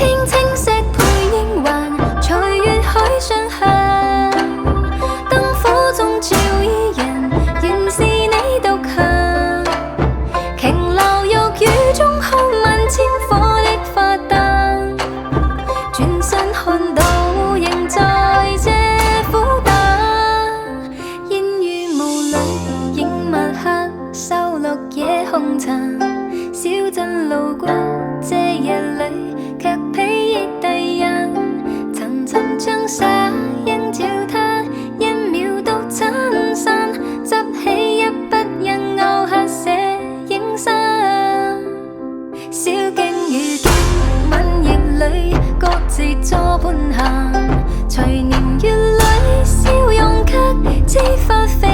輕青石配英環，隨月海上行。燈火中照伊人，原是你獨行。瓊樓玉宇中看萬千火的花燈，轉身看到仍在這苦等。煙雨霧裏映墨黑，收錄野紅塵。小鎮路過這夜裏，卻披憶đầy人。層層將灑映照他，一秒都親身。執起一筆印勾刻寫影生。小徑遇見吻葉裏，各自作伴行。隨年月裏笑容卻似發飛。